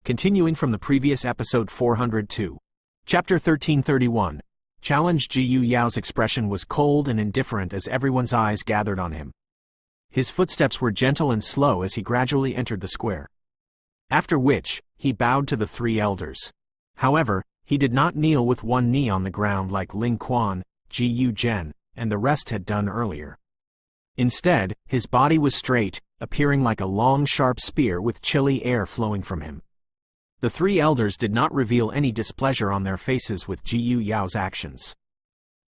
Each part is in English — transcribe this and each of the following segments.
Continuing from the previous episode 402. Chapter 1331. Challenge. Jiyu Yao's expression was cold and indifferent as everyone's eyes gathered on him. His footsteps were gentle and slow as he gradually entered the square. After which, he bowed to the three elders. However, he did not kneel with one knee on the ground like Ling Quan, Jiyu Zhen, and the rest had done earlier. Instead, his body was straight, appearing like a long sharp spear with chilly air flowing from him. The three elders did not reveal any displeasure on their faces with Jiyu Yao's actions.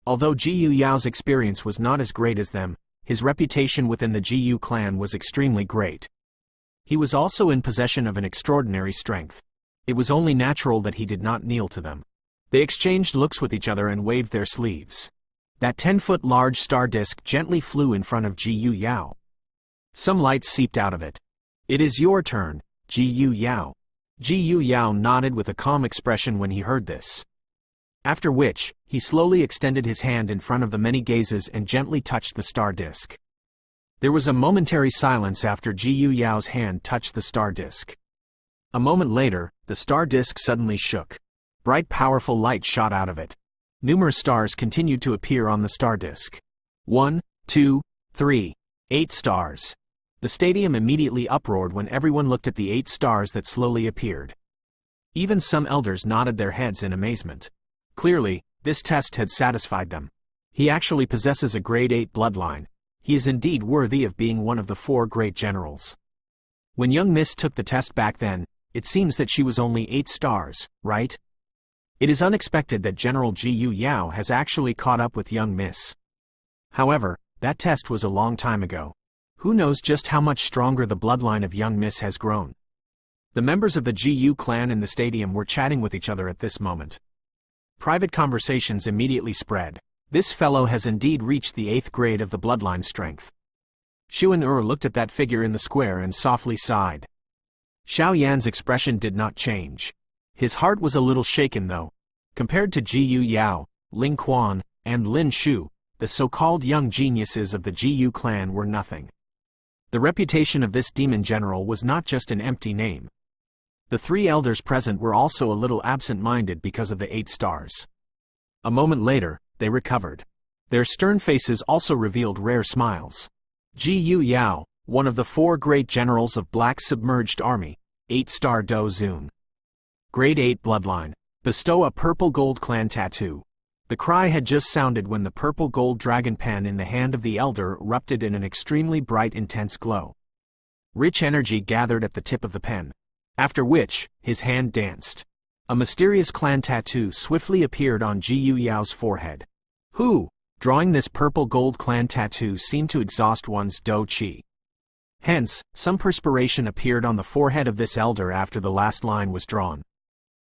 Although Jiyu Yao's experience was not as great as them, his reputation within the Jiyu clan was extremely great. He was also in possession of an extraordinary strength. It was only natural that he did not kneel to them. They exchanged looks with each other and waved their sleeves. That 10-foot large star disk gently flew in front of Jiyu Yao. Some light seeped out of it. "It is your turn, Jiyu Yao." Jiyu Yao nodded with a calm expression when he heard this. After which, he slowly extended his hand in front of the many gazes and gently touched the star disk. There was a momentary silence after Jiyu Yao's hand touched the star disk. A moment later, the star disk suddenly shook. Bright powerful light shot out of it. Numerous stars continued to appear on the star disk. 1, 2, 3, 8 stars. The stadium immediately uproared when everyone looked at the 8 stars that slowly appeared. Even some elders nodded their heads in amazement. Clearly, this test had satisfied them. He actually possesses a grade 8 bloodline. He is indeed worthy of being one of the 4 great generals. When young Miss took the test back then, it seems that she was only 8 stars, right? It is unexpected that General Jiyu Yao has actually caught up with young Miss. However, that test was a long time ago. Who knows just how much stronger the bloodline of young Miss has grown. The members of the Jiyu clan in the stadium were chatting with each other at this moment. Private conversations immediately spread. This fellow has indeed reached the 8th grade of the bloodline strength. Xuan looked at that figure in the square and softly sighed. Xiao Yan's expression did not change. His heart was a little shaken though. Compared to Jiyu Yao, Ling Quan, and Lin Shu, the so-called young geniuses of the Jiyu clan were nothing. The reputation of this demon general was not just an empty name. The 3 elders present were also a little absent-minded because of the 8 stars. A moment later, they recovered. Their stern faces also revealed rare smiles. Jiyu Yao, one of the 4 great generals of Black Submerged Army, 8-star Do Zun. Grade 8 bloodline. Bestow a purple gold clan tattoo. The cry had just sounded when the purple gold dragon pen in the hand of the elder erupted in an extremely bright intense glow. Rich energy gathered at the tip of the pen. After which, his hand danced. A mysterious clan tattoo swiftly appeared on Jiyu Yao's forehead. Drawing this purple gold clan tattoo seemed to exhaust one's do qi. Hence, some perspiration appeared on the forehead of this elder after the last line was drawn.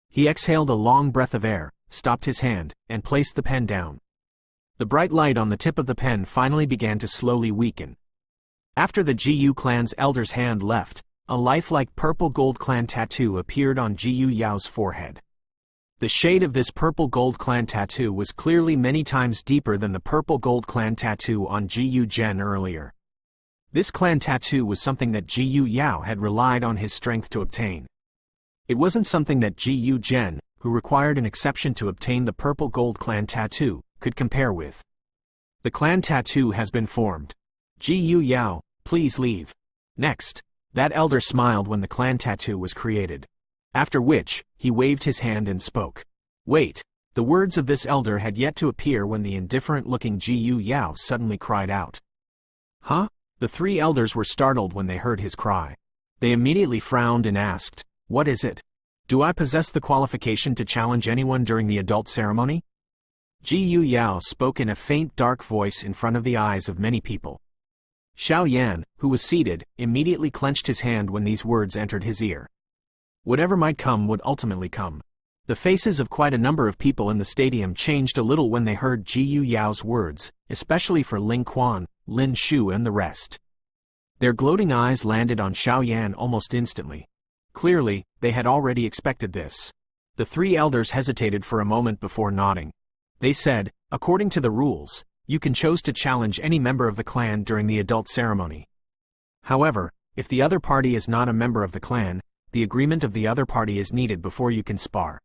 He exhaled a long breath of air, stopped his hand, and placed the pen down. The bright light on the tip of the pen finally began to slowly weaken. After the Jiyu clan's elder's hand left, a lifelike purple gold clan tattoo appeared on Jiyu Yao's forehead. The shade of this purple gold clan tattoo was clearly many times deeper than the purple gold clan tattoo on Jiyu Zhen earlier. This clan tattoo was something that Jiyu Yao had relied on his strength to obtain. It wasn't something that Jiyu Zhen, who required an exception to obtain the purple gold clan tattoo, could compare with. The clan tattoo has been formed. Jiyu Yao, please leave. Next, that elder smiled when the clan tattoo was created. After which, he waved his hand and spoke. Wait, the words of this elder had yet to appear when the indifferent-looking Jiyu Yao suddenly cried out. Huh? The 3 elders were startled when they heard his cry. They immediately frowned and asked, what is it? Do I possess the qualification to challenge anyone during the adult ceremony? Jiyu Yao spoke in a faint dark voice in front of the eyes of many people. Xiao Yan, who was seated, immediately clenched his hand when these words entered his ear. Whatever might come would ultimately come. The faces of quite a number of people in the stadium changed a little when they heard Jiyu Yao's words, especially for Ling Quan, Lin Shu and the rest. Their gloating eyes landed on Xiao Yan almost instantly. Clearly, they had already expected this. The 3 elders hesitated for a moment before nodding. They said, according to the rules, you can choose to challenge any member of the clan during the adult ceremony. However, if the other party is not a member of the clan, the agreement of the other party is needed before you can spar.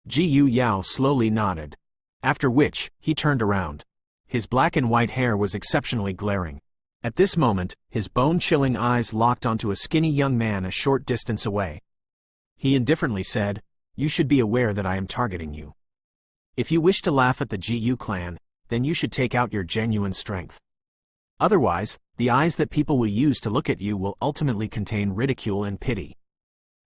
Ji Yao slowly nodded. After which, he turned around. His black and white hair was exceptionally glaring. At this moment, his bone-chilling eyes locked onto a skinny young man a short distance away. He indifferently said, "You should be aware that I am targeting you. If you wish to laugh at the Gu clan, then you should take out your genuine strength. Otherwise, the eyes that people will use to look at you will ultimately contain ridicule and pity.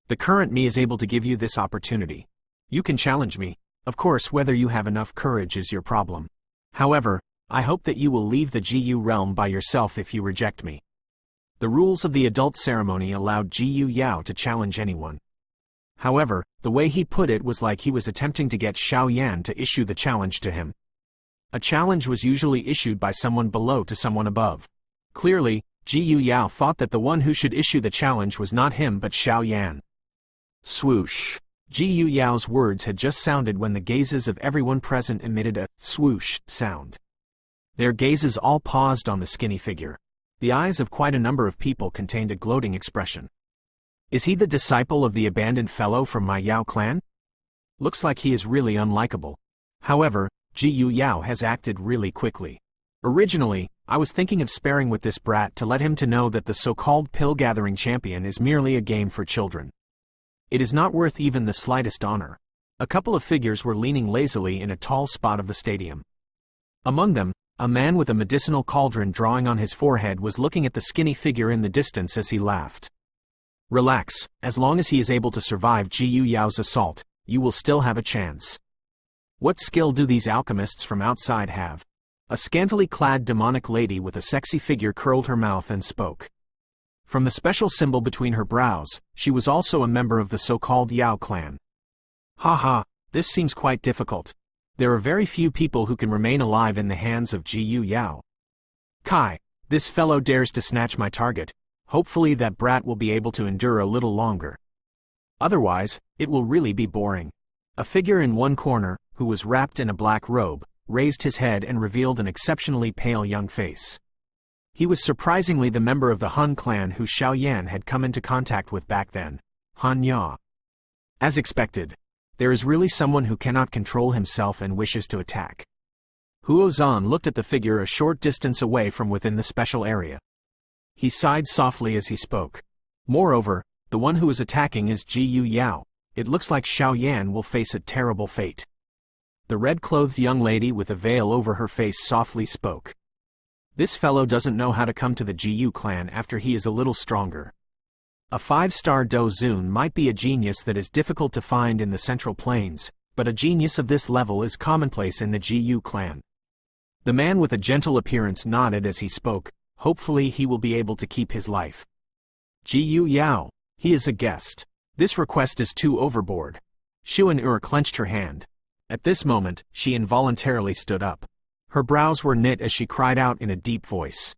The current me is able to give you this opportunity. You can challenge me. Of course, whether you have enough courage is your problem. However, I hope that you will leave the Gu realm by yourself if you reject me." The rules of the adult ceremony allowed Ji Yao to challenge anyone. However, the way he put it was like he was attempting to get Xiao Yan to issue the challenge to him. A challenge was usually issued by someone below to someone above. Clearly, Ji Yao thought that the one who should issue the challenge was not him but Xiao Yan. Swoosh. Ji Yao's words had just sounded when the gazes of everyone present emitted a swoosh sound. Their gazes all paused on the skinny figure. The eyes of quite a number of people contained a gloating expression. Is he the disciple of the abandoned fellow from my Yao clan? Looks like he is really unlikable. However, Ji Yao has acted really quickly. Originally, I was thinking of sparing with this brat to let him to know that the so-called pill-gathering champion is merely a game for children. It is not worth even the slightest honor. A couple of figures were leaning lazily in a tall spot of the stadium. Among them, a man with a medicinal cauldron drawing on his forehead was looking at the skinny figure in the distance as he laughed. Relax, as long as he is able to survive Ji Yao's assault, you will still have a chance. What skill do these alchemists from outside have? A scantily clad demonic lady with a sexy figure curled her mouth and spoke. From the special symbol between her brows, she was also a member of the so-called Yao clan. Haha, this seems quite difficult. There are very few people who can remain alive in the hands of Ji Yao. Kai, this fellow dares to snatch my target. Hopefully that brat will be able to endure a little longer. Otherwise, it will really be boring. A figure in one corner, who was wrapped in a black robe, raised his head and revealed an exceptionally pale young face. He was surprisingly the member of the Han clan who Xiao Yan had come into contact with back then, Han Ya. As expected, there is really someone who cannot control himself and wishes to attack. Huo Zan looked at the figure a short distance away from within the special area. He sighed softly as he spoke. Moreover, the one who is attacking is Ji Yao. It looks like Xiao Yan will face a terrible fate. The red-clothed young lady with a veil over her face softly spoke. This fellow doesn't know how to come to the Ji clan after he is a little stronger. A 5-star Do Zun might be a genius that is difficult to find in the Central Plains, but a genius of this level is commonplace in the Ji clan. The man with a gentle appearance nodded as he spoke. Hopefully he will be able to keep his life. Ji Yao, he is a guest. This request is too overboard. Xuan clenched her hand. At this moment, she involuntarily stood up. Her brows were knit as she cried out in a deep voice.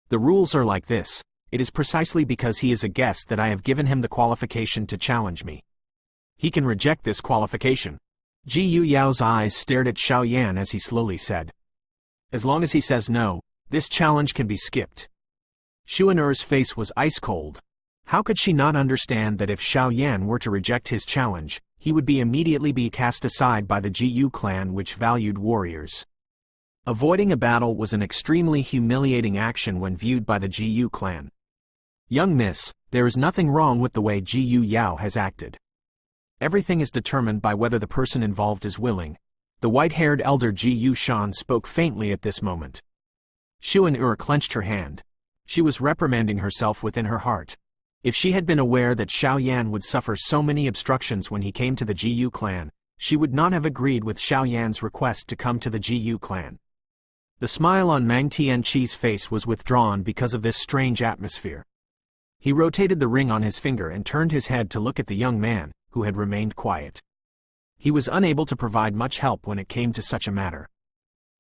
The rules are like this. It is precisely because he is a guest that I have given him the qualification to challenge me. He can reject this qualification. Ji Yao's eyes stared at Xiao Yan as he slowly said. As long as he says no, this challenge can be skipped. Xuan face was ice cold. How could she not understand that if Xiao Yan were to reject his challenge, he would immediately be cast aside by the Ji clan which valued warriors? Avoiding a battle was an extremely humiliating action when viewed by the Ji clan. Young miss, there is nothing wrong with the way Ji Yao has acted. Everything is determined by whether the person involved is willing. The white-haired elder Ji Shan spoke faintly at this moment. Xuan clenched her hand. She was reprimanding herself within her heart. If she had been aware that Xiao Yan would suffer so many obstructions when he came to the Ji clan, she would not have agreed with Xiao Yan's request to come to the Ji clan. The smile on Mang Tianqi's face was withdrawn because of this strange atmosphere. He rotated the ring on his finger and turned his head to look at the young man, who had remained quiet. He was unable to provide much help when it came to such a matter.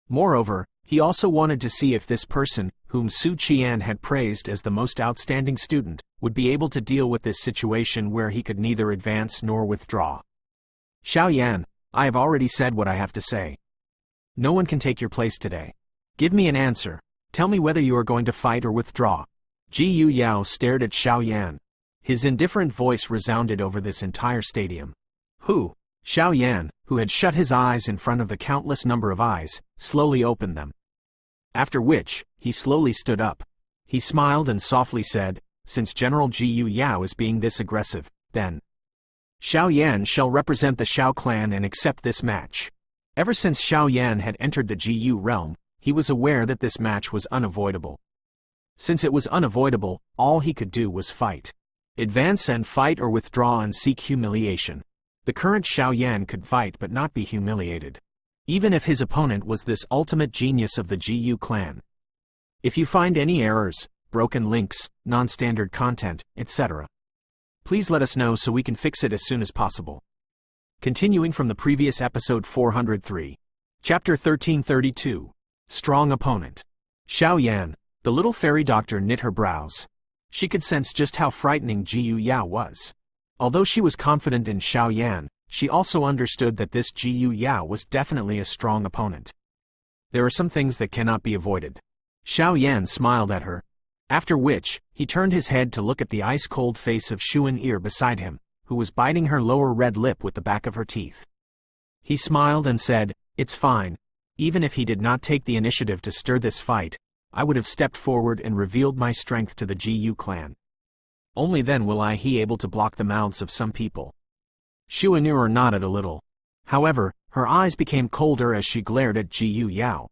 Moreover, he also wanted to see if this person, whom Su Qian had praised as the most outstanding student, would be able to deal with this situation where he could neither advance nor withdraw. Xiao Yan, I have already said what I have to say. No one can take your place today. Give me an answer. Tell me whether you are going to fight or withdraw. Ji Yao stared at Xiao Yan. His indifferent voice resounded over this entire stadium. Who? Xiao Yan, who had shut his eyes in front of the countless number of eyes, slowly opened them. After which, he slowly stood up. He smiled and softly said, "Since General Jiyu Yao is being this aggressive, then Xiao Yan shall represent the Xiao clan and accept this match." Ever since Xiao Yan had entered the Jiyu realm, he was aware that this match was unavoidable. Since it was unavoidable, all he could do was fight. Advance and fight or withdraw and seek humiliation. The current Xiao Yan could fight but not be humiliated. Even if his opponent was this ultimate genius of the Jiyu clan. If you find any errors, broken links, non-standard content, etc., please let us know so we can fix it as soon as possible. Continuing from the previous episode 403. Chapter 1332. Strong Opponent. Xiao Yan, the little fairy doctor, knit her brows. She could sense just how frightening Jiyu Yao was. Although she was confident in Xiao Yan, she also understood that this Jiyu Yao was definitely a strong opponent. There are some things that cannot be avoided. Xiao Yan smiled at her. After which, he turned his head to look at the ice-cold face of Xuan Er beside him, who was biting her lower red lip with the back of her teeth. He smiled and said, "It's fine. Even if he did not take the initiative to stir this fight, I would have stepped forward and revealed my strength to the Jiyu clan. Only then will he able to block the mouths of some people." Xuan Er nodded a little. However, her eyes became colder as she glared at Jiyu Yao.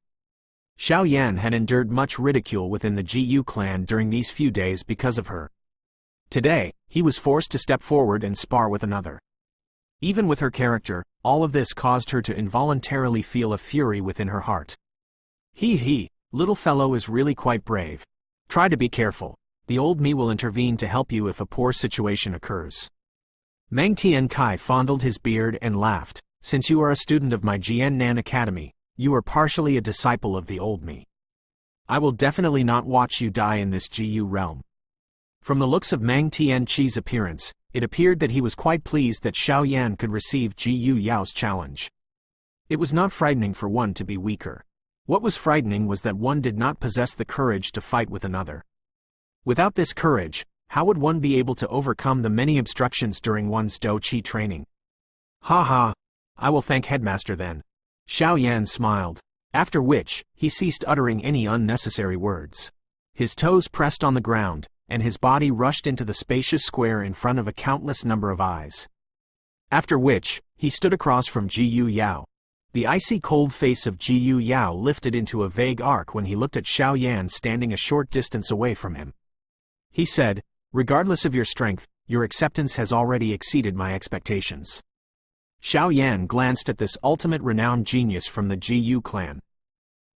Xiao Yan had endured much ridicule within the Jiyu clan during these few days because of her. Today, he was forced to step forward and spar with another. Even with her character, all of this caused her to involuntarily feel a fury within her heart. He, little fellow is really quite brave. Try to be careful. The old me will intervene to help you if a poor situation occurs. Meng Tian Kai fondled his beard and laughed. "Since you are a student of my Jiannan Academy, you are partially a disciple of the old me. I will definitely not watch you die in this Jiyu realm." From the looks of Meng Tianqi's appearance, it appeared that he was quite pleased that Xiao Yan could receive Jiyu Yao's challenge. It was not frightening for one to be weaker. What was frightening was that one did not possess the courage to fight with another. Without this courage, how would one be able to overcome the many obstructions during one's Do Qi training? Ha! I will thank Headmaster then. Xiao Yan smiled. After which, he ceased uttering any unnecessary words. His toes pressed on the ground, and his body rushed into the spacious square in front of a countless number of eyes. After which, he stood across from Jiyu Yao. The icy cold face of Jiyu Yao lifted into a vague arc when he looked at Xiao Yan standing a short distance away from him. He said, "Regardless of your strength, your acceptance has already exceeded my expectations." Xiao Yan glanced at this ultimate renowned genius from the Jiyu clan.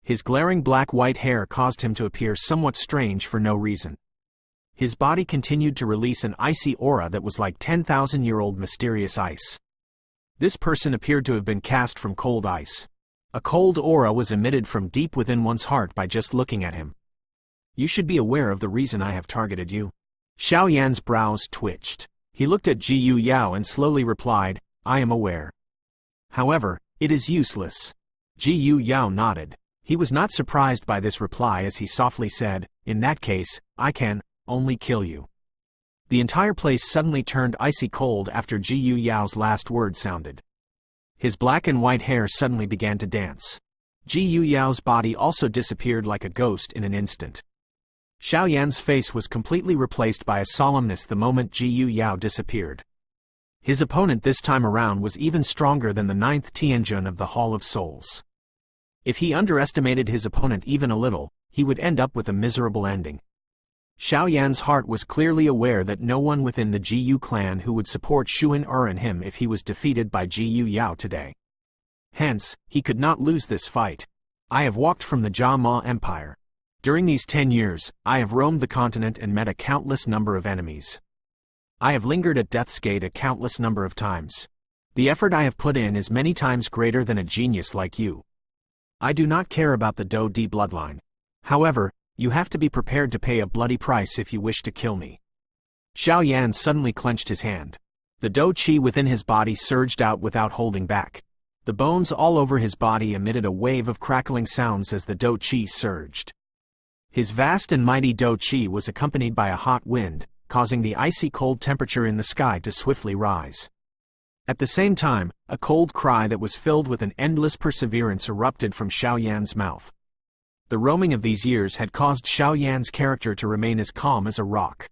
His glaring black-white hair caused him to appear somewhat strange for no reason. His body continued to release an icy aura that was like 10,000-year-old mysterious ice. This person appeared to have been cast from cold ice. A cold aura was emitted from deep within one's heart by just looking at him. "You should be aware of the reason I have targeted you." Xiao Yan's brows twitched. He looked at Jiyu Yao and slowly replied, "I am aware. However, it is useless." Jiyu Yao nodded. He was not surprised by this reply as he softly said, "In that case, I can only kill you." The entire place suddenly turned icy cold after Jiyu Yao's last word sounded. His black and white hair suddenly began to dance. Jiyu Yao's body also disappeared like a ghost in an instant. Xiao Yan's face was completely replaced by a solemnness the moment Jiyu Yao disappeared. His opponent this time around was even stronger than the 9th Tianjun of the Hall of Souls. If he underestimated his opponent even a little, he would end up with a miserable ending. Xiao Yan's heart was clearly aware that no one within the Jiyu clan who would support Xuan Er and him if he was defeated by Jiyu Yao today. Hence, he could not lose this fight. I have walked from the Jia Ma Empire. During these 10 years, I have roamed the continent and met a countless number of enemies. I have lingered at Death's Gate a countless number of times. The effort I have put in is many times greater than a genius like you. I do not care about the Do Di bloodline. However, you have to be prepared to pay a bloody price if you wish to kill me." Xiao Yan suddenly clenched his hand. The Do Qi within his body surged out without holding back. The bones all over his body emitted a wave of crackling sounds as the Do Qi surged. His vast and mighty Do Qi was accompanied by a hot wind, causing the icy cold temperature in the sky to swiftly rise. At the same time, a cold cry that was filled with an endless perseverance erupted from Xiao Yan's mouth. The roaming of these years had caused Xiao Yan's character to remain as calm as a rock.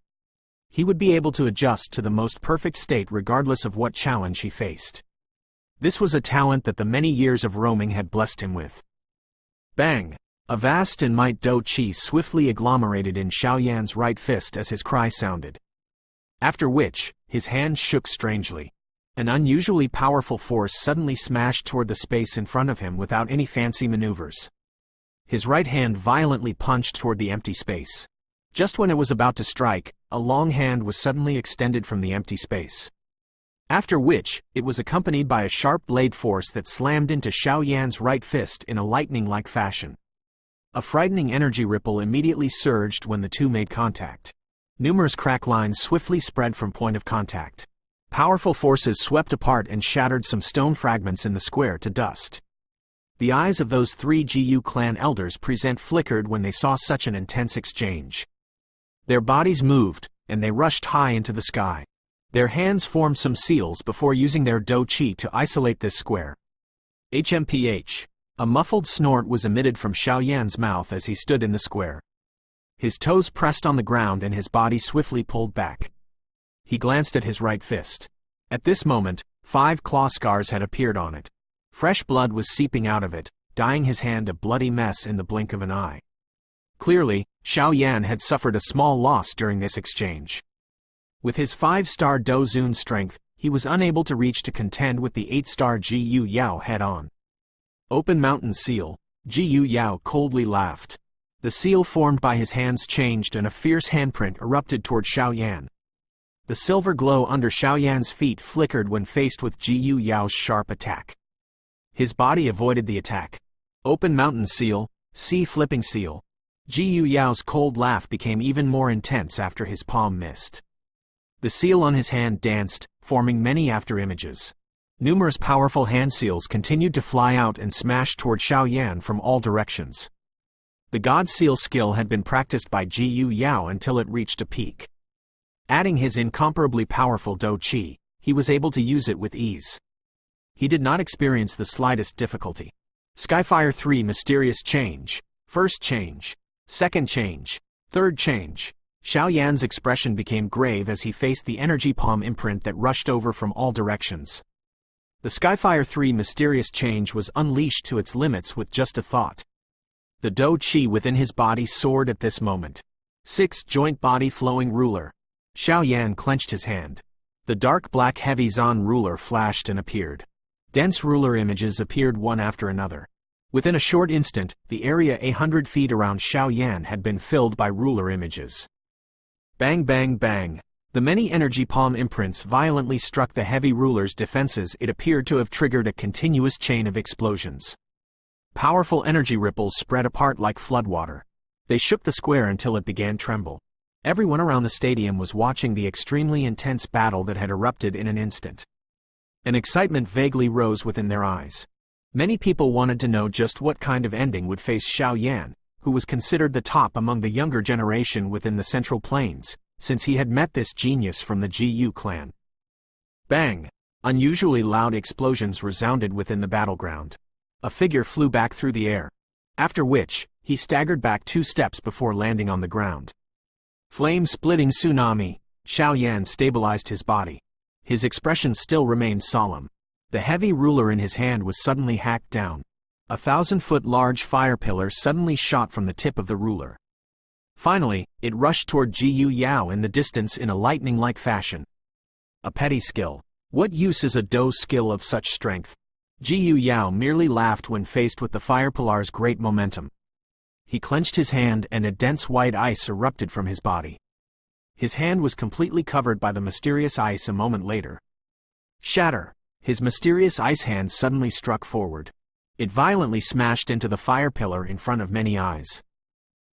He would be able to adjust to the most perfect state regardless of what challenge he faced. This was a talent that the many years of roaming had blessed him with. Bang! A vast and might Do Qi swiftly agglomerated in Xiao Yan's right fist as his cry sounded. After which, his hand shook strangely. An unusually powerful force suddenly smashed toward the space in front of him without any fancy maneuvers. His right hand violently punched toward the empty space. Just when it was about to strike, a long hand was suddenly extended from the empty space. After which, it was accompanied by a sharp blade force that slammed into Xiao Yan's right fist in a lightning-like fashion. A frightening energy ripple immediately surged when the two made contact. Numerous crack lines swiftly spread from point of contact. Powerful forces swept apart and shattered some stone fragments in the square to dust. The eyes of those three GU clan elders present flickered when they saw such an intense exchange. Their bodies moved, and they rushed high into the sky. Their hands formed some seals before using their Do Qi to isolate this square. HMPH. A muffled snort was emitted from Xiao Yan's mouth as he stood in the square. His toes pressed on the ground and his body swiftly pulled back. He glanced at his right fist. At this moment, 5 claw scars had appeared on it. Fresh blood was seeping out of it, dyeing his hand a bloody mess in the blink of an eye. Clearly, Xiao Yan had suffered a small loss during this exchange. With his 5-star Do Zun strength, he was unable to reach to contend with the 8-star Ji Yu Yao head-on. Open Mountain Seal. Ji Yu Yao coldly laughed. The seal formed by his hands changed and a fierce handprint erupted toward Xiao Yan. The silver glow under Xiao Yan's feet flickered when faced with Ji Yu Yao's sharp attack. His body avoided the attack. Open Mountain Seal. Sea Flipping Seal. Ji Yu Yao's cold laugh became even more intense after his palm missed. The seal on his hand danced, forming many after-images. Numerous powerful hand seals continued to fly out and smash toward Xiao Yan from all directions. The God Seal skill had been practiced by Ji Yu Yao until it reached a peak. Adding his incomparably powerful Do Qi, he was able to use it with ease. He did not experience the slightest difficulty. Skyfire 3 Mysterious Change. First change. Second change. Third change. Xiao Yan's expression became grave as he faced the energy palm imprint that rushed over from all directions. The Skyfire 3 Mysterious Change was unleashed to its limits with just a thought. The Do Qi within his body soared at this moment. 6 Joint Body Flowing Ruler. Xiao Yan clenched his hand. The dark black heavy Zan ruler flashed and appeared. Dense ruler images appeared one after another. Within a short instant, the area 100 feet around Xiao Yan had been filled by ruler images. Bang bang bang. The many energy palm imprints violently struck the heavy ruler's defenses. It appeared to have triggered a continuous chain of explosions. Powerful energy ripples spread apart like floodwater. They shook the square until it began to tremble. Everyone around the stadium was watching the extremely intense battle that had erupted in an instant. An excitement vaguely rose within their eyes. Many people wanted to know just what kind of ending would face Xiao Yan, who was considered the top among the younger generation within the Central Plains, since he had met this genius from the GU clan. Bang! Unusually loud explosions resounded within the battleground. A figure flew back through the air. After which, he staggered back 2 steps before landing on the ground. Flame-splitting tsunami. Xiao Yan stabilized his body. His expression still remained solemn. The heavy ruler in his hand was suddenly hacked down. A 1,000-foot large fire pillar suddenly shot from the tip of the ruler. Finally, it rushed toward Ji Yu Yao in the distance in a lightning-like fashion. A petty skill. What use is a Do skill of such strength? Ji Yu Yao merely laughed when faced with the fire pillar's great momentum. He clenched his hand and a dense white ice erupted from his body. His hand was completely covered by the mysterious ice a moment later. Shatter! His mysterious ice hand suddenly struck forward. It violently smashed into the fire pillar in front of many eyes.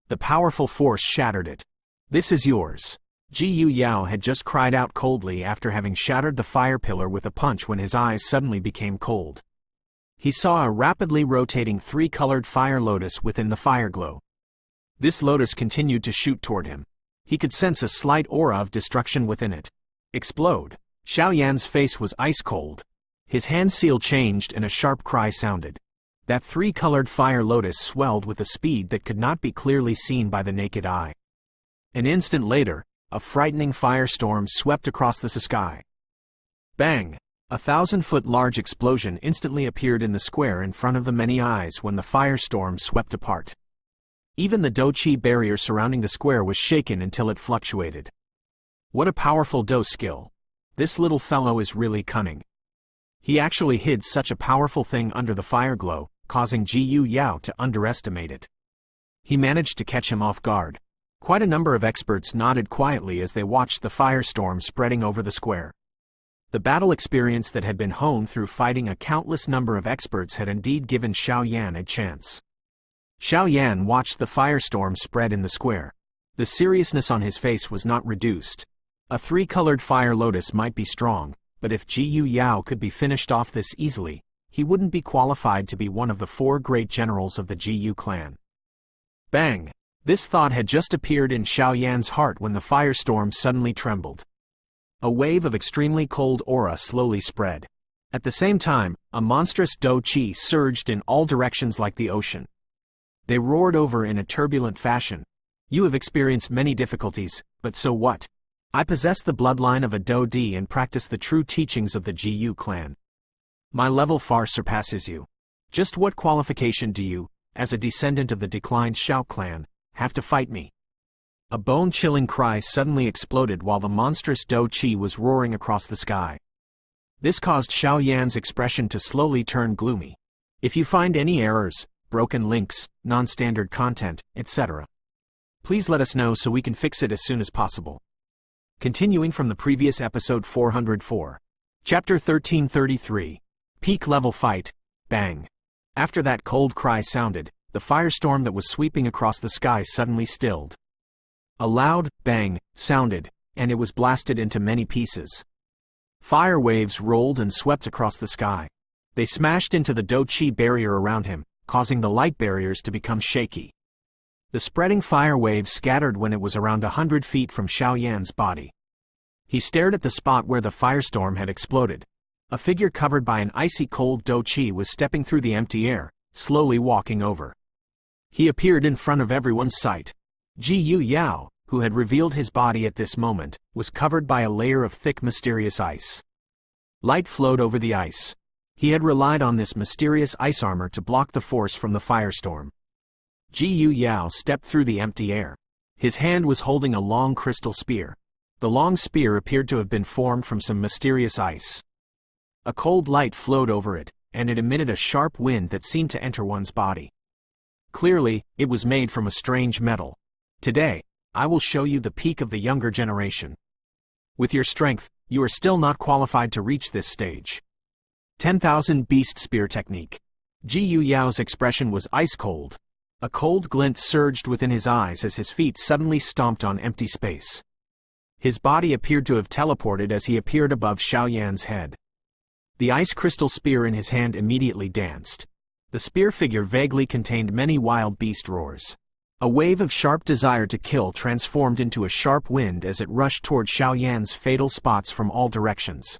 The powerful force shattered it. This is yours. Ji Yu Yao had just cried out coldly after having shattered the fire pillar with a punch when his eyes suddenly became cold. He saw a rapidly rotating 3-colored fire lotus within the fire glow. This lotus continued to shoot toward him. He could sense a slight aura of destruction within it. Explode! Xiao Yan's face was ice-cold. His hand seal changed and a sharp cry sounded. That three-colored fire lotus swelled with a speed that could not be clearly seen by the naked eye. An instant later, a frightening firestorm swept across the sky. Bang! A 1,000-foot large explosion instantly appeared in the square in front of the many eyes when the firestorm swept apart. Even the Do-Chi barrier surrounding the square was shaken until it fluctuated. What a powerful Do skill! This little fellow is really cunning. He actually hid such a powerful thing under the fire glow, causing Jiyu Yao to underestimate it. He managed to catch him off guard. Quite a number of experts nodded quietly as they watched the firestorm spreading over the square. The battle experience that had been honed through fighting a countless number of experts had indeed given Xiao Yan a chance. Xiao Yan watched the firestorm spread in the square. The seriousness on his face was not reduced. A three-colored fire lotus might be strong, but if Jiyu Yao could be finished off this easily, he wouldn't be qualified to be one of the 4 great generals of the Jiyu clan. Bang! This thought had just appeared in Xiao Yan's heart when the firestorm suddenly trembled. A wave of extremely cold aura slowly spread. At the same time, a monstrous Do-Chi surged in all directions like the ocean. They roared over in a turbulent fashion. You have experienced many difficulties, but so what? I possess the bloodline of a Do-Di and practice the true teachings of the Jiyu clan. My level far surpasses you. Just what qualification do you, as a descendant of the declined Shao clan, have to fight me? A bone-chilling cry suddenly exploded while the monstrous Do-Chi was roaring across the sky. This caused Xiao Yan's expression to slowly turn gloomy. If you find any errors, broken links, non-standard content, etc., please let us know so we can fix it as soon as possible. Continuing from the previous episode 404. Chapter 1333. Peak Level Fight. Bang! After that cold cry sounded, the firestorm that was sweeping across the sky suddenly stilled. A loud bang sounded, and it was blasted into many pieces. Fire waves rolled and swept across the sky. They smashed into the Do-Chi barrier around him, causing the light barriers to become shaky. The spreading fire waves scattered when it was around 100 feet from Xiao Yan's body. He stared at the spot where the firestorm had exploded. A figure covered by an icy cold Do-Chi was stepping through the empty air, slowly walking over. He appeared in front of everyone's sight. Jiyu Yao, who had revealed his body at this moment, was covered by a layer of thick mysterious ice. Light flowed over the ice. He had relied on this mysterious ice armor to block the force from the firestorm. Jiyu Yao stepped through the empty air. His hand was holding a long crystal spear. The long spear appeared to have been formed from some mysterious ice. A cold light flowed over it, and it emitted a sharp wind that seemed to enter one's body. Clearly, it was made from a strange metal. Today, I will show you the peak of the younger generation. With your strength, you are still not qualified to reach this stage. 10,000 Beast Spear Technique. Jiyu Yao's expression was ice-cold. A cold glint surged within his eyes as his feet suddenly stomped on empty space. His body appeared to have teleported as he appeared above Xiao Yan's head. The ice crystal spear in his hand immediately danced. The spear figure vaguely contained many wild beast roars. A wave of sharp desire to kill transformed into a sharp wind as it rushed toward Xiao Yan's fatal spots from all directions.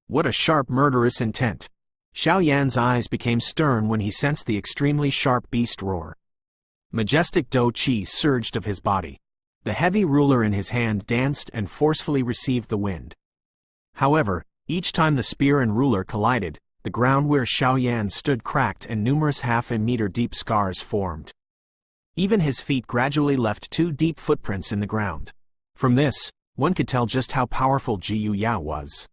What a sharp murderous intent! Xiao Yan's eyes became stern when he sensed the extremely sharp beast roar. Majestic Do-Chi surged of his body. The heavy ruler in his hand danced and forcefully received the wind. However, each time the spear and ruler collided, the ground where Xiao Yan stood cracked and numerous half-a-meter deep scars formed. Even his feet gradually left 2 deep footprints in the ground. From this, one could tell just how powerful Jiyu Yao was.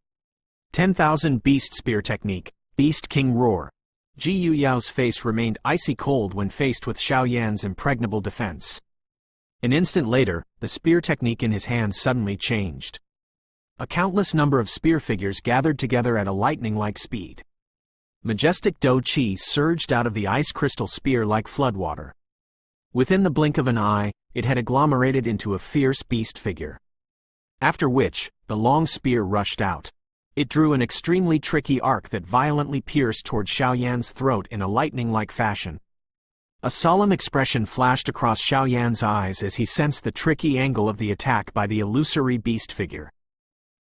10,000 Beast Spear Technique. Beast King Roar. Jiyu Yao's face remained icy cold when faced with Xiao Yan's impregnable defense. An instant later, the spear technique in his hand suddenly changed. A countless number of spear figures gathered together at a lightning-like speed. Majestic Do-Chi surged out of the ice crystal spear like floodwater. Within the blink of an eye, it had agglomerated into a fierce beast figure. After which, the long spear rushed out. It drew an extremely tricky arc that violently pierced toward Xiao Yan's throat in a lightning-like fashion. A solemn expression flashed across Xiaoyan's eyes as he sensed the tricky angle of the attack by the illusory beast figure.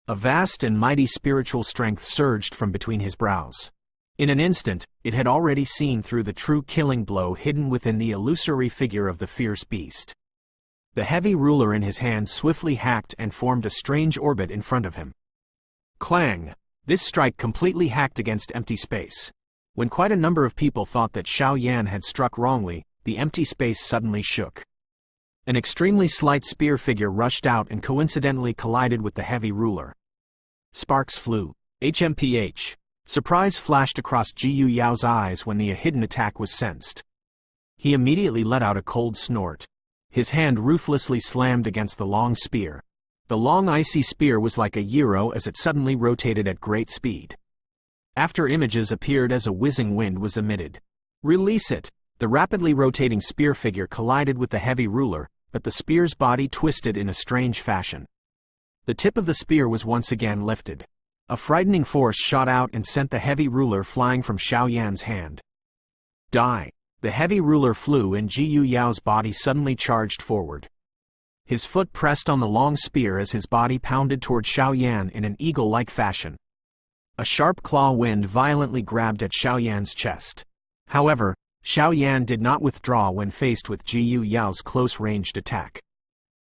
A vast and mighty spiritual strength surged from between his brows. In an instant, it had already seen through the true killing blow hidden within the illusory figure of the fierce beast. The heavy ruler in his hand swiftly hacked and formed a strange orbit in front of him. Clang! This strike completely hacked against empty space. When quite a number of people thought that Xiaoyan had struck wrongly, the empty space suddenly shook. An extremely slight spear figure rushed out and coincidentally collided with the heavy ruler. Sparks flew. HMPH. Surprise flashed across Jiyu Yao's eyes when the hidden attack was sensed. He immediately let out a cold snort. His hand ruthlessly slammed against the long spear. The long icy spear was like a gyro as it suddenly rotated at great speed. After images appeared as a whizzing wind was emitted. Release it! The rapidly rotating spear figure collided with the heavy ruler, but the spear's body twisted in a strange fashion. The tip of the spear was once again lifted. A frightening force shot out and sent the heavy ruler flying from Xiaoyan's hand. Die! The heavy ruler flew and Jiyu Yao's body suddenly charged forward. His foot pressed on the long spear as his body pounded toward Xiaoyan in an eagle-like fashion. A sharp claw wind violently grabbed at Xiaoyan's chest. However, Xiaoyan did not withdraw when faced with Jiyu Yao's close-ranged attack.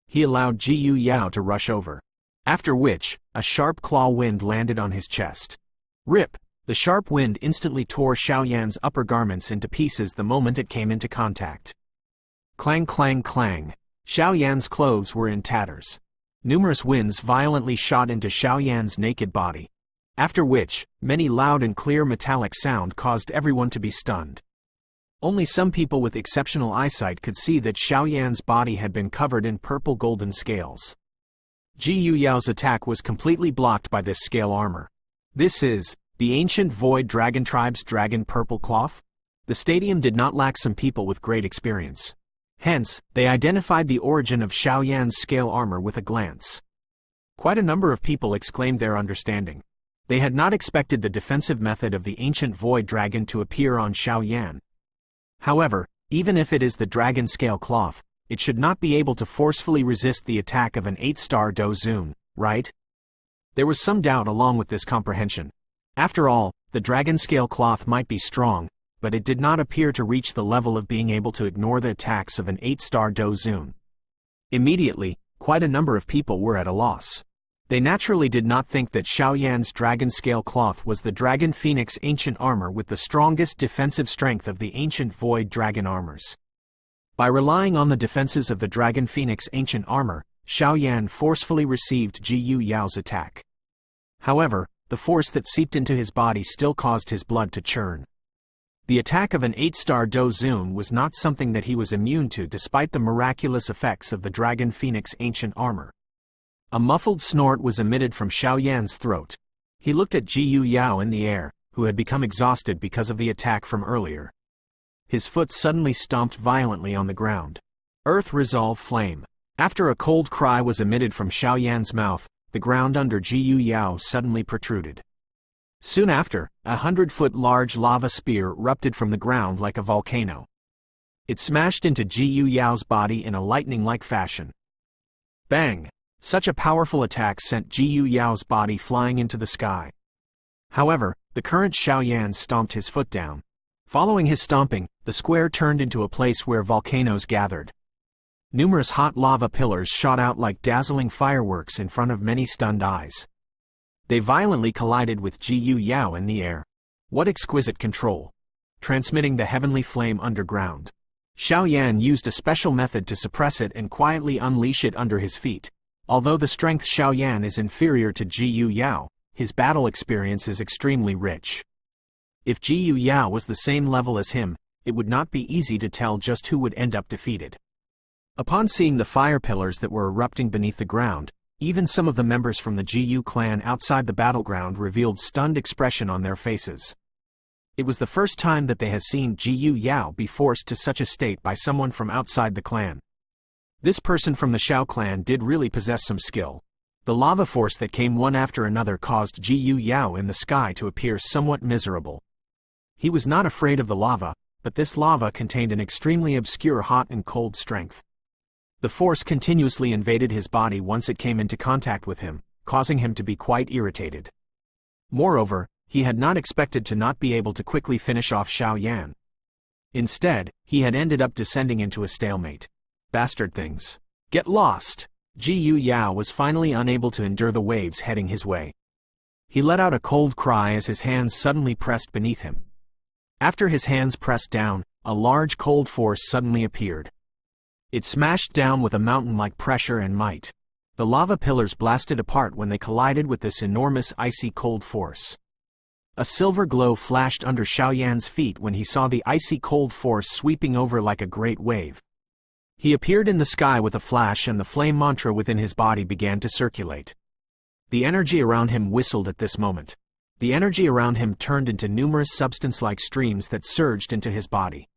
He allowed Jiyu Yao to rush over. After which, a sharp claw wind landed on his chest. Rip! The sharp wind instantly tore Xiaoyan's upper garments into pieces the moment it came into contact. Clang clang clang! Xiaoyan's clothes were in tatters. Numerous winds violently shot into Xiaoyan's naked body. After which, many loud and clear metallic sound caused everyone to be stunned. Only some people with exceptional eyesight could see that Xiaoyan's body had been covered in purple golden scales. Jiyu Yao's attack was completely blocked by this scale armor. This is the ancient Void Dragon Tribe's dragon purple cloth? The stadium did not lack some people with great experience. Hence, they identified the origin of Xiaoyan's scale armor with a glance. Quite a number of people exclaimed their understanding. They had not expected the defensive method of the ancient Void Dragon to appear on Xiaoyan. However, even if it is the dragon scale cloth, it should not be able to forcefully resist the attack of an 8-star Dozun, right? There was some doubt along with this comprehension. After all, the dragon scale cloth might be strong, but it did not appear to reach the level of being able to ignore the attacks of an 8-star Dozun. Immediately, quite a number of people were at a loss. They naturally did not think that Xiaoyan's dragon scale cloth was the Dragon Phoenix ancient armor with the strongest defensive strength of the ancient Void Dragon armors. By relying on the defenses of the Dragon Phoenix ancient armor, Xiaoyan forcefully received Jiyu Yao's attack. However, the force that seeped into his body still caused his blood to churn. The attack of an 8-star Dozun was not something that he was immune to despite the miraculous effects of the Dragon Phoenix ancient armor. A muffled snort was emitted from Xiaoyan's throat. He looked at Jiyu Yao in the air, who had become exhausted because of the attack from earlier. His foot suddenly stomped violently on the ground. Earth Resolve Flame. After a cold cry was emitted from Xiaoyan's mouth, the ground under Jiyu Yao suddenly protruded. Soon after, a 100-foot large lava spear erupted from the ground like a volcano. It smashed into Jiyu Yao's body in a lightning-like fashion. Bang! Such a powerful attack sent Jiyu Yao's body flying into the sky. However, the current Xiaoyan stomped his foot down. Following his stomping, the square turned into a place where volcanoes gathered. Numerous hot lava pillars shot out like dazzling fireworks in front of many stunned eyes. They violently collided with Jiyu Yao in the air. What exquisite control! Transmitting the heavenly flame underground. Xiaoyan used a special method to suppress it and quietly unleash it under his feet. Although the strength Xiaoyan is inferior to Jiyu Yao, his battle experience is extremely rich. If Jiyu Yao was the same level as him, it would not be easy to tell just who would end up defeated. Upon seeing the fire pillars that were erupting beneath the ground, even some of the members from the Jiyu clan outside the battleground revealed stunned expression on their faces. It was the first time that they had seen Jiyu Yao be forced to such a state by someone from outside the clan. This person from the Shao clan did really possess some skill. The lava force that came one after another caused Jiyu Yao in the sky to appear somewhat miserable. He was not afraid of the lava, but this lava contained an extremely obscure hot and cold strength. The force continuously invaded his body once it came into contact with him, causing him to be quite irritated. Moreover, he had not expected to not be able to quickly finish off Xiao Yan. Instead, he had ended up descending into a stalemate. Bastard things. Get lost! Jiyu Yao was finally unable to endure the waves heading his way. He let out a cold cry as his hands suddenly pressed beneath him. After his hands pressed down, a large cold force suddenly appeared. It smashed down with a mountain-like pressure and might. The lava pillars blasted apart when they collided with this enormous icy cold force. A silver glow flashed under Xiao Yan's feet when he saw the icy cold force sweeping over like a great wave. He appeared in the sky with a flash and the flame mantra within his body began to circulate. The energy around him whistled at this moment. The energy around him turned into numerous substance-like streams that surged into his body.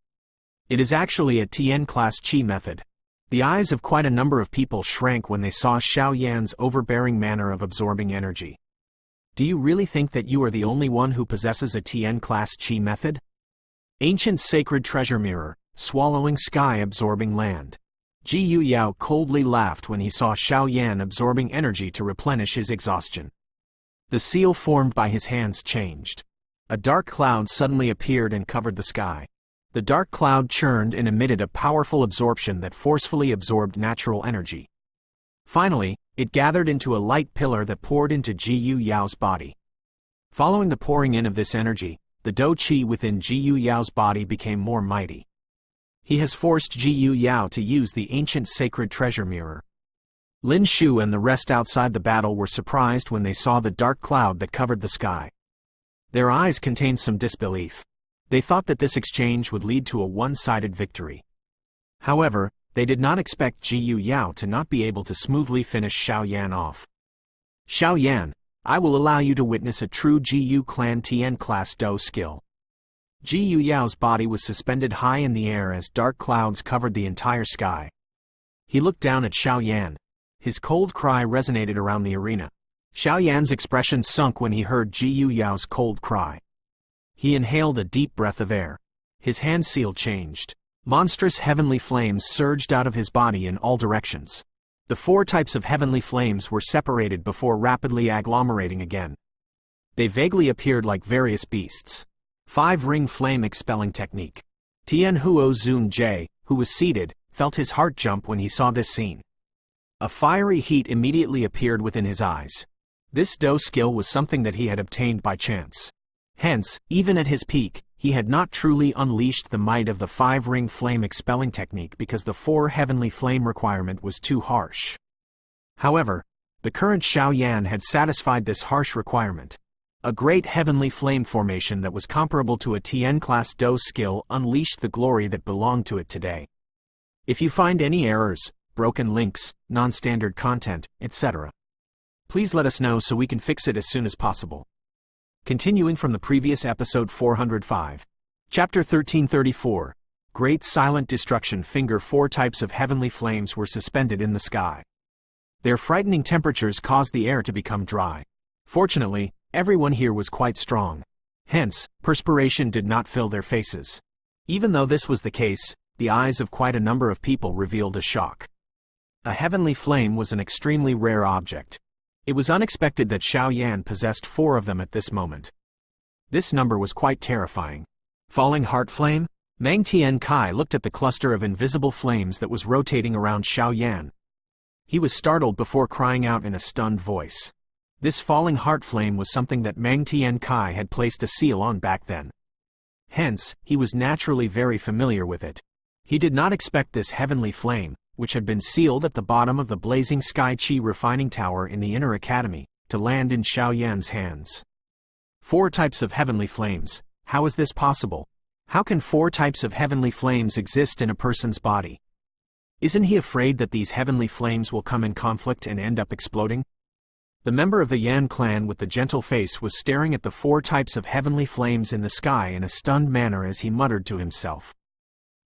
It is actually a Tien class Qi method. The eyes of quite a number of people shrank when they saw Xiao Yan's overbearing manner of absorbing energy. Do you really think that you are the only one who possesses a Tien class Qi method? Ancient sacred treasure mirror, swallowing sky absorbing land. Jiyu Yao coldly laughed when he saw Xiao Yan absorbing energy to replenish his exhaustion. The seal formed by his hands changed. A dark cloud suddenly appeared and covered the sky. The dark cloud churned and emitted a powerful absorption that forcefully absorbed natural energy. Finally, it gathered into a light pillar that poured into Jiyu Yao's body. Following the pouring in of this energy, the Do Qi within Jiyu Yao's body became more mighty. He has forced Jiyu Yao to use the ancient sacred treasure mirror. Lin Shu and the rest outside the battle were surprised when they saw the dark cloud that covered the sky. Their eyes contained some disbelief. They thought that this exchange would lead to a one-sided victory. However, they did not expect Jiyu Yao to not be able to smoothly finish Xiao Yan off. Xiao Yan, I will allow you to witness a true Jiyu clan Tien class Do skill. Jiyu Yao's body was suspended high in the air as dark clouds covered the entire sky. He looked down at Xiao Yan. His cold cry resonated around the arena. Xiao Yan's expression sunk when he heard Jiyu Yao's cold cry. He inhaled a deep breath of air. His hand seal changed. Monstrous heavenly flames surged out of his body in all directions. The 4 types of heavenly flames were separated before rapidly agglomerating again. They vaguely appeared like various beasts. 5-ring flame expelling technique. Tian Huo Zun Jie, who was seated, felt his heart jump when he saw this scene. A fiery heat immediately appeared within his eyes. This Do skill was something that he had obtained by chance. Hence, even at his peak, he had not truly unleashed the might of the 5-ring flame expelling technique because the 4 heavenly flame requirement was too harsh. However, the current Xiao Yan had satisfied this harsh requirement. A great heavenly flame formation that was comparable to a Tien class Do skill unleashed the glory that belonged to it today. If you find any errors, broken links, non-standard content, etc., please let us know so we can fix it as soon as possible. Continuing from the previous episode 405. Chapter 1334. Great Silent Destruction. 4 types of heavenly flames were suspended in the sky. Their frightening temperatures caused the air to become dry. Fortunately, everyone here was quite strong. Hence, perspiration did not fill their faces. Even though this was the case, the eyes of quite a number of people revealed a shock. A heavenly flame was an extremely rare object. It was unexpected that Xiao Yan possessed 4 of them at this moment. This number was quite terrifying. Falling heart flame? Meng Tian Kai looked at the cluster of invisible flames that was rotating around Xiao Yan. He was startled before crying out in a stunned voice. This falling heart flame was something that Meng Tian Kai had placed a seal on back then. Hence, he was naturally very familiar with it. He did not expect this heavenly flame, which had been sealed at the bottom of the blazing Sky Qi refining tower in the inner academy, to land in Xiao Yan's hands. 4 types of heavenly flames. How is this possible? How can 4 types of heavenly flames exist in a person's body? Isn't he afraid that these heavenly flames will come in conflict and end up exploding? The member of the Yan clan with the gentle face was staring at the 4 types of heavenly flames in the sky in a stunned manner as he muttered to himself.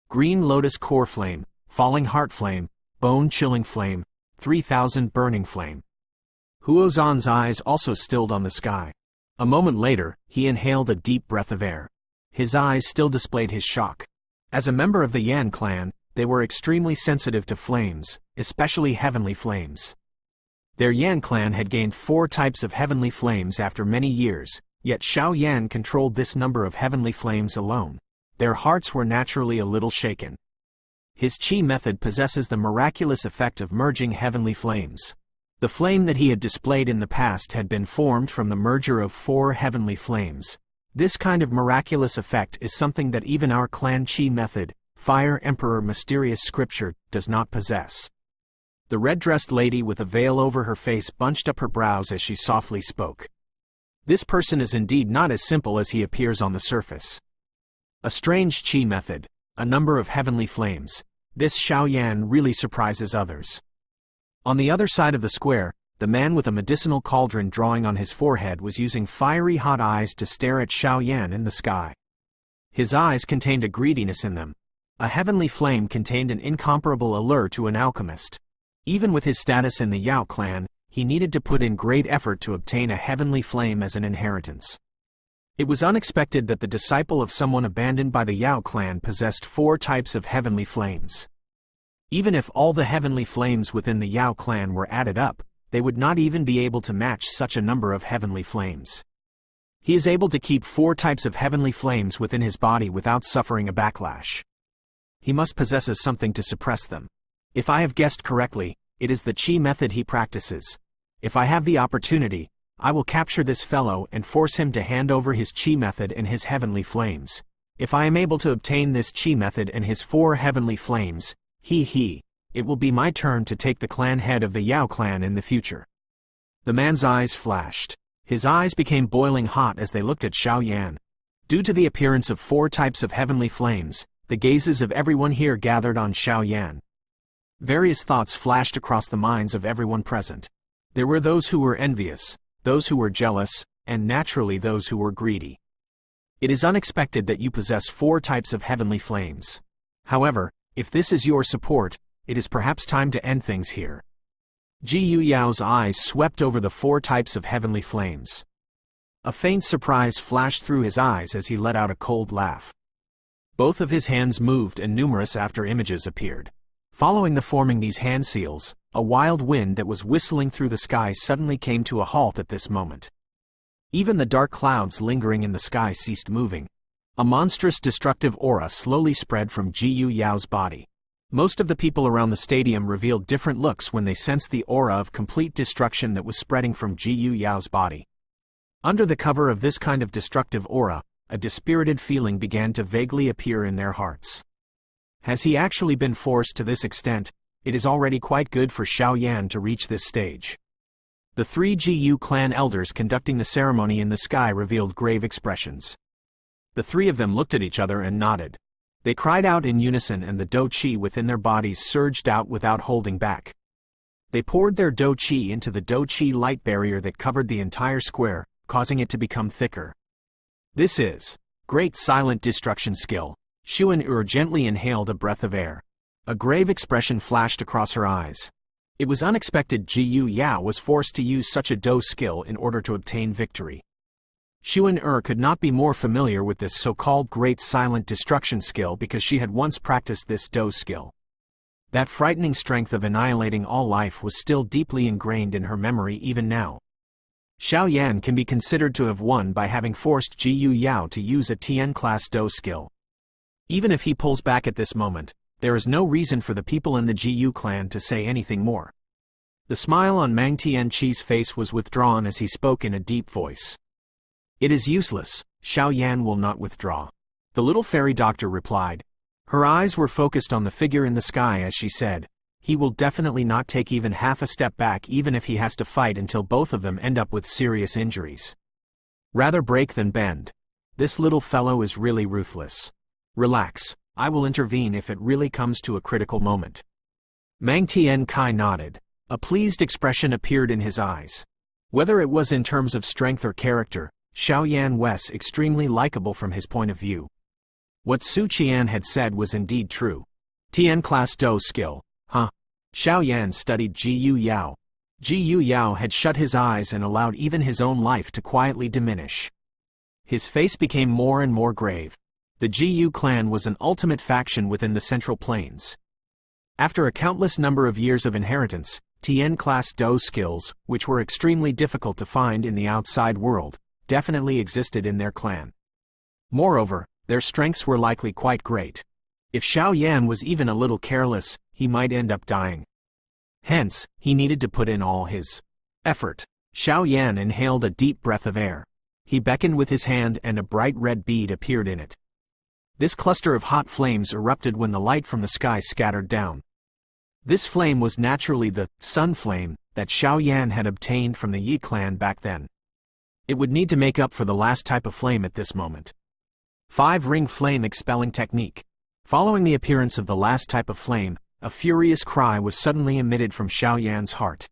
Green Lotus Core Flame, Falling Heart Flame, Bone-Chilling Flame, 3000 Burning Flame. Huozan's eyes also stilled on the sky. A moment later, he inhaled a deep breath of air. His eyes still displayed his shock. As a member of the Yan clan, they were extremely sensitive to flames, especially heavenly flames. Their Yan clan had gained 4 types of heavenly flames after many years, yet Xiao Yan controlled this number of heavenly flames alone. Their hearts were naturally a little shaken. His Qi method possesses the miraculous effect of merging heavenly flames. The flame that he had displayed in the past had been formed from the merger of 4 heavenly flames. This kind of miraculous effect is something that even our clan Qi method, Fire Emperor Mysterious Scripture, does not possess. The red-dressed lady with a veil over her face bunched up her brows as she softly spoke. This person is indeed not as simple as he appears on the surface. A strange Qi method, a number of heavenly flames. This Xiao Yan really surprises others. On the other side of the square, the man with a medicinal cauldron drawing on his forehead was using fiery hot eyes to stare at Xiao Yan in the sky. His eyes contained a greediness in them. A heavenly flame contained an incomparable allure to an alchemist. Even with his status in the Yao clan, he needed to put in great effort to obtain a heavenly flame as an inheritance. It was unexpected that the disciple of someone abandoned by the Yao clan possessed 4 types of heavenly flames. Even if all the heavenly flames within the Yao clan were added up, they would not even be able to match such a number of heavenly flames. He is able to keep 4 types of heavenly flames within his body without suffering a backlash. He must possess something to suppress them. If I have guessed correctly, it is the Qi method he practices. If I have the opportunity, I will capture this fellow and force him to hand over his Qi method and his heavenly flames. If I am able to obtain this Qi method and his 4 heavenly flames, it will be my turn to take the clan head of the Yao clan in the future. The man's eyes flashed. His eyes became boiling hot as they looked at Xiao Yan. Due to the appearance of 4 types of heavenly flames, the gazes of everyone here gathered on Xiao Yan. Various thoughts flashed across the minds of everyone present. There were those who were envious, those who were jealous, and naturally those who were greedy. It is unexpected that you possess 4 types of heavenly flames. However, if this is your support, it is perhaps time to end things here. Ji Yao's eyes swept over the 4 types of heavenly flames. A faint surprise flashed through his eyes as he let out a cold laugh. Both of his hands moved and numerous after images appeared. Following the forming these hand seals, a wild wind that was whistling through the sky suddenly came to a halt at this moment. Even the dark clouds lingering in the sky ceased moving. A monstrous destructive aura slowly spread from Ji Yao's body. Most of the people around the stadium revealed different looks when they sensed the aura of complete destruction that was spreading from Ji Yao's body. Under the cover of this kind of destructive aura, a dispirited feeling began to vaguely appear in their hearts. Has he actually been forced to this extent? It is already quite good for Xiao Yan to reach this stage. The 3 Ji clan elders conducting the ceremony in the sky revealed grave expressions. The 3 of them looked at each other and nodded. They cried out in unison and the Do Qi within their bodies surged out without holding back. They poured their Do Qi into the Do Qi light barrier that covered the entire square, causing it to become thicker. This is great silent destruction skill. Xuan gently inhaled a breath of air. A grave expression flashed across her eyes. It was unexpected Ji Yao was forced to use such a Do skill in order to obtain victory. Xuan could not be more familiar with this so-called great silent destruction skill because she had once practiced this Do skill. That frightening strength of annihilating all life was still deeply ingrained in her memory even now. Xiao Yan can be considered to have won by having forced Ji Yao to use a Tien-class Do skill. Even if he pulls back at this moment, there is no reason for the people in the Ji clan to say anything more. The smile on Mang Tianqi's face was withdrawn as he spoke in a deep voice. It is useless, Xiao Yan will not withdraw. The little fairy doctor replied. Her eyes were focused on the figure in the sky as she said, he will definitely not take even half a step back even if he has to fight until both of them end up with serious injuries. Rather break than bend. This little fellow is really ruthless. Relax, I will intervene if it really comes to a critical moment. Mang Tianqi nodded. A pleased expression appeared in his eyes. Whether it was in terms of strength or character, Xiao Yan was extremely likable from his point of view. What Su Qian had said was indeed true. Tien-class Do skill, huh? Xiao Yan studied Ji Yao. Ji Yao had shut his eyes and allowed even his own life to quietly diminish. His face became more and more grave. The Gu clan was an ultimate faction within the Central Plains. After a countless number of years of inheritance, Tien-class Do skills, which were extremely difficult to find in the outside world, definitely existed in their clan. Moreover, their strengths were likely quite great. If Xiao Yan was even a little careless, he might end up dying. Hence, he needed to put in all his effort. Xiao Yan inhaled a deep breath of air. He beckoned with his hand and a bright red bead appeared in it. This cluster of hot flames erupted when the light from the sky scattered down. This flame was naturally the sun flame that Xiao Yan had obtained from the Yi clan back then. It would need to make up for the last type of flame at this moment. 5-ring flame expelling technique. Following the appearance of the last type of flame, a furious cry was suddenly emitted from Xiao Yan's heart.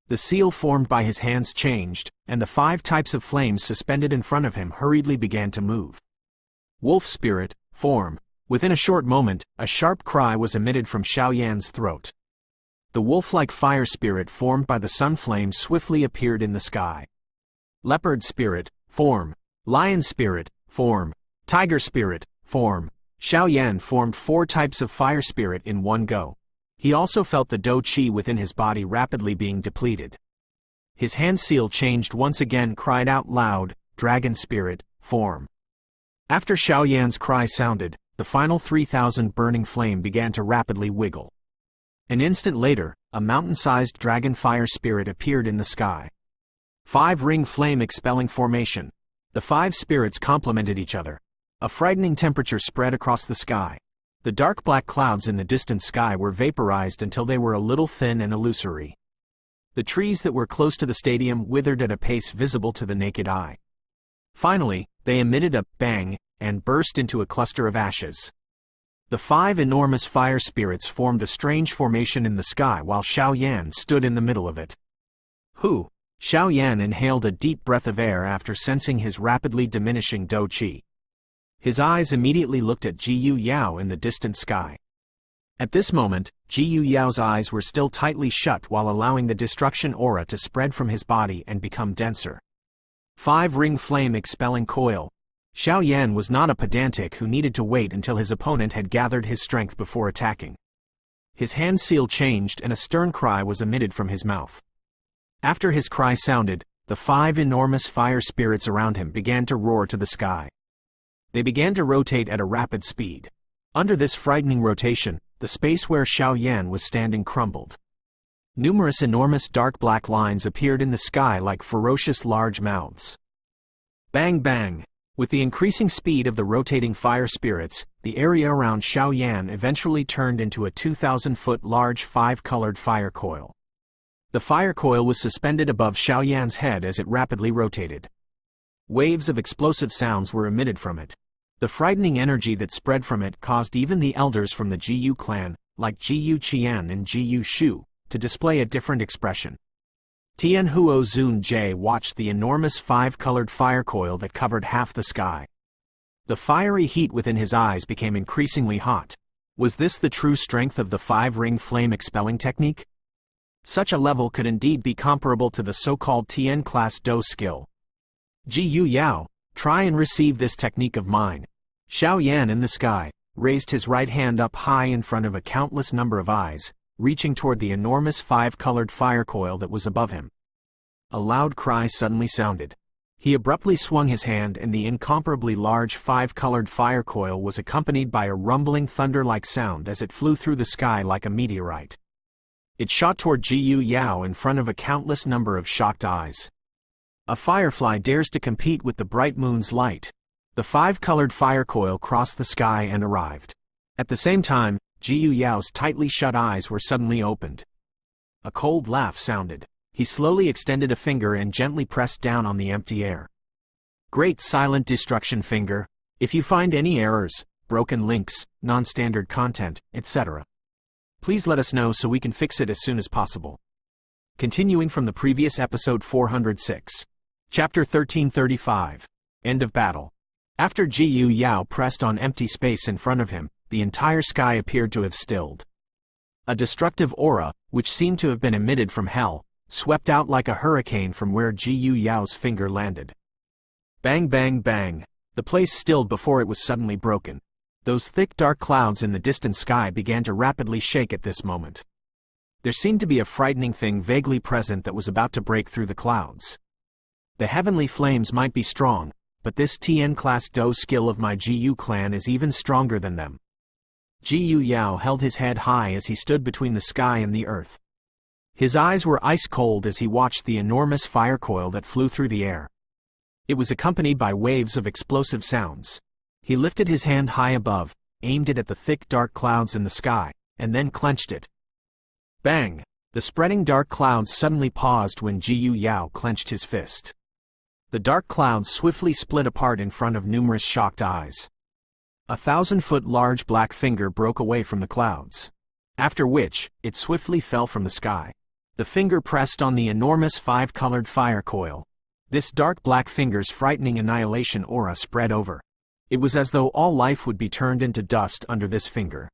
The seal formed by his hands changed, and the 5 types of flames suspended in front of him hurriedly began to move. Wolf spirit, form. Within a short moment, a sharp cry was emitted from Xiao Yan's throat. The wolf-like fire spirit formed by the sun flame swiftly appeared in the sky. Leopard spirit, form. Lion spirit, form. Tiger spirit, form. Xiao Yan formed 4 types of fire spirit in one go. He also felt the Do Qi within his body rapidly being depleted. His hand seal changed once again, cried out loud, Dragon spirit, form. After Xiao Yan's cry sounded, the final 3,000 burning flame began to rapidly wiggle. An instant later, a mountain-sized dragon fire spirit appeared in the sky. 5-ring flame expelling formation. The 5 spirits complemented each other. A frightening temperature spread across the sky. The dark black clouds in the distant sky were vaporized until they were a little thin and illusory. The trees that were close to the stadium withered at a pace visible to the naked eye. Finally, they emitted a bang and burst into a cluster of ashes. The 5 enormous fire spirits formed a strange formation in the sky while Xiao Yan stood in the middle of it. Hu! Xiao Yan inhaled a deep breath of air after sensing his rapidly diminishing Do Qi. His eyes immediately looked at Jiyu Yao in the distant sky. At this moment, Jiyu Yao's eyes were still tightly shut while allowing the destruction aura to spread from his body and become denser. 5-ring flame expelling coil. Xiao Yan was not a pedantic who needed to wait until his opponent had gathered his strength before attacking. His hand seal changed and a stern cry was emitted from his mouth. After his cry sounded, the 5 enormous fire spirits around him began to roar to the sky. They began to rotate at a rapid speed. Under this frightening rotation, the space where Xiao Yan was standing crumbled. Numerous enormous dark black lines appeared in the sky like ferocious large mouths. Bang bang! With the increasing speed of the rotating fire spirits, the area around Xiao Yan eventually turned into a 2,000-foot large 5-colored fire coil. The fire coil was suspended above Xiao Yan's head as it rapidly rotated. Waves of explosive sounds were emitted from it. The frightening energy that spread from it caused even the elders from the Jiyu clan, like Jiyu Qian and Jiyu Shu, to display a different expression. Tian Huo Zun Jie watched the enormous 5-colored fire coil that covered half the sky. The fiery heat within his eyes became increasingly hot. Was this the true strength of the 5-ring flame expelling technique? Such a level could indeed be comparable to the so-called Tien-class Do skill. Jiyu Yao, try and receive this technique of mine. Xiao Yan in the sky raised his right hand up high in front of a countless number of eyes, reaching toward the enormous 5-colored fire coil that was above him. A loud cry suddenly sounded. He abruptly swung his hand and the incomparably large 5-colored fire coil was accompanied by a rumbling thunder-like sound as it flew through the sky like a meteorite. It shot toward Jiyu Yao in front of a countless number of shocked eyes. A firefly dares to compete with the bright moon's light. The 5-colored fire coil crossed the sky and arrived. At the same time, Jiyu Yao's tightly shut eyes were suddenly opened. A cold laugh sounded. He slowly extended a finger and gently pressed down on the empty air. Great silent destruction finger. If you find any errors, broken links, non-standard content, etc., please let us know so we can fix it as soon as possible. Continuing from the previous episode 406. Chapter 1335. End of battle. After Jiyu Yao pressed on empty space in front of him, the entire sky appeared to have stilled. A destructive aura, which seemed to have been emitted from hell, swept out like a hurricane from where Jiyu Yao's finger landed. Bang bang bang! The place stilled before it was suddenly broken. Those thick dark clouds in the distant sky began to rapidly shake at this moment. There seemed to be a frightening thing vaguely present that was about to break through the clouds. The heavenly flames might be strong, but this TN-class Do skill of my GU clan is even stronger than them. GU Yao held his head high as he stood between the sky and the earth. His eyes were ice cold as he watched the enormous fire coil that flew through the air. It was accompanied by waves of explosive sounds. He lifted his hand high above, aimed it at the thick dark clouds in the sky, and then clenched it. Bang! The spreading dark clouds suddenly paused when GU Yao clenched his fist. The dark clouds swiftly split apart in front of numerous shocked eyes. A 1,000-foot large black finger broke away from the clouds. After which, it swiftly fell from the sky. The finger pressed on the enormous 5-colored fire coil. This dark black finger's frightening annihilation aura spread over. It was as though all life would be turned into dust under this finger.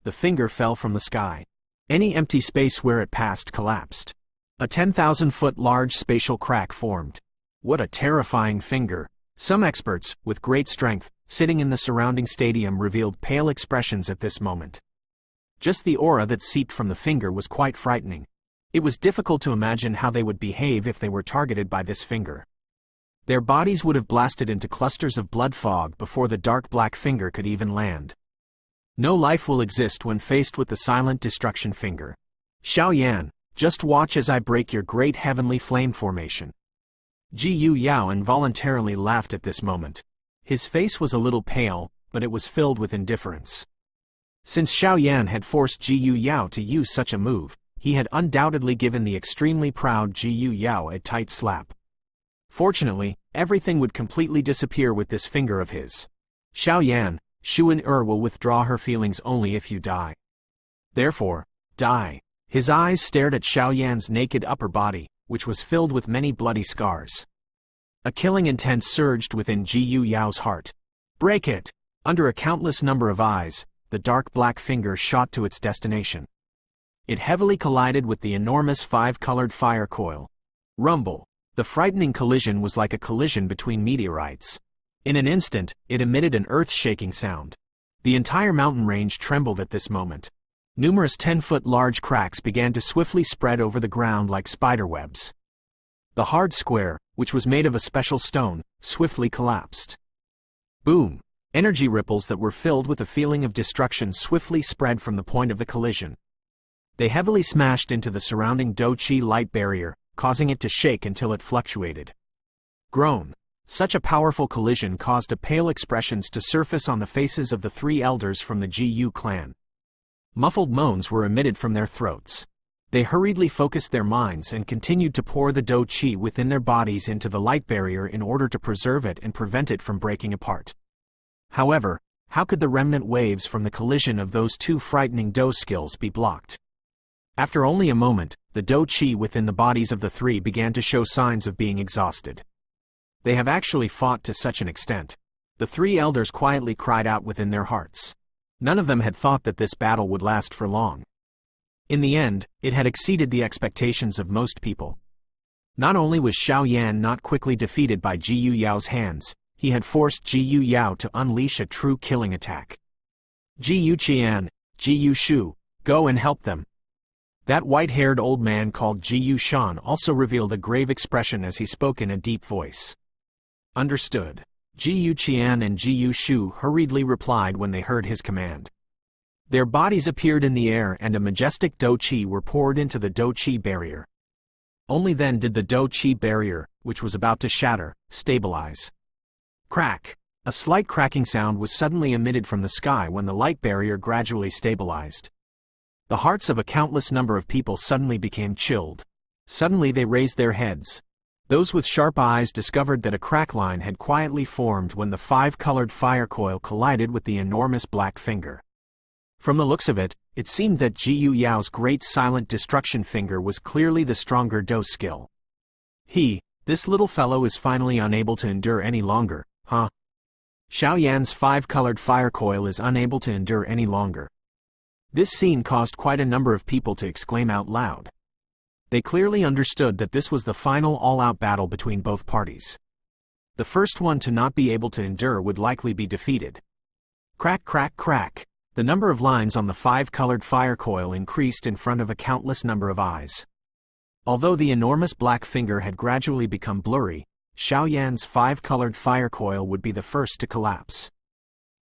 The finger fell from the sky. Any empty space where it passed collapsed. A 10,000-foot large spatial crack formed. What a terrifying finger! Some experts, with great strength, sitting in the surrounding stadium revealed pale expressions at this moment. Just the aura that seeped from the finger was quite frightening. It was difficult to imagine how they would behave if they were targeted by this finger. Their bodies would have blasted into clusters of blood fog before the dark black finger could even land. No life will exist when faced with the silent destruction finger. Xiao Yan, just watch as I break your great heavenly flame formation. GU Yao involuntarily laughed at this moment. His face was a little pale, but it was filled with indifference. Since Xiao Yan had forced GU Yao to use such a move, he had undoubtedly given the extremely proud GU Yao a tight slap. Fortunately, everything would completely disappear with this finger of his. Xiao Yan, Xuan will withdraw her feelings only if you die. Therefore, die. His eyes stared at Xiao Yan's naked upper body, which was filled with many bloody scars. A killing intent surged within GU Yao's heart. Break it! Under a countless number of eyes, the dark black finger shot to its destination. It heavily collided with the enormous 5-colored fire coil. Rumble! The frightening collision was like a collision between meteorites. In an instant, it emitted an earth-shaking sound. The entire mountain range trembled at this moment. Numerous 10-foot large cracks began to swiftly spread over the ground like spiderwebs. The hard square, which was made of a special stone, swiftly collapsed. Boom! Energy ripples that were filled with a feeling of destruction swiftly spread from the point of the collision. They heavily smashed into the surrounding Do-Chi light barrier, causing it to shake until it fluctuated. Groan! Such a powerful collision caused pale expressions to surface on the faces of the 3 elders from the GU clan. Muffled moans were emitted from their throats. They hurriedly focused their minds and continued to pour the Do-Chi within their bodies into the light barrier in order to preserve it and prevent it from breaking apart. However, how could the remnant waves from the collision of those 2 frightening Do skills be blocked? After only a moment, the Do-Chi within the bodies of the 3 began to show signs of being exhausted. They have actually fought to such an extent. The 3 elders quietly cried out within their hearts. None of them had thought that this battle would last for long. In the end, it had exceeded the expectations of most people. Not only was Xiao Yan not quickly defeated by GU Yao's hands, he had forced GU Yao to unleash a true killing attack. GU Qian, GU Shu, go and help them. That white-haired old man called GU Shan also revealed a grave expression as he spoke in a deep voice. Understood. GU Qian and GU Shu hurriedly replied when they heard his command. Their bodies appeared in the air and a majestic Do-Chi were poured into the Do-Chi barrier. Only then did the Do-Chi barrier, which was about to shatter, stabilize. Crack! A slight cracking sound was suddenly emitted from the sky when the light barrier gradually stabilized. The hearts of a countless number of people suddenly became chilled. Suddenly they raised their heads. Those with sharp eyes discovered that a crack line had quietly formed when the 5-colored fire coil collided with the enormous black finger. From the looks of it, it seemed that GU Yao's great silent destruction finger was clearly the stronger Do skill. This little fellow is finally unable to endure any longer, huh? Xiao Yan's 5-colored fire coil is unable to endure any longer. This scene caused quite a number of people to exclaim out loud. They clearly understood that this was the final all-out battle between both parties. The first one to not be able to endure would likely be defeated. Crack, crack, crack. The number of lines on the five-colored fire coil increased in front of a countless number of eyes. Although the enormous black finger had gradually become blurry, Xiao Yan's five-colored fire coil would be the first to collapse.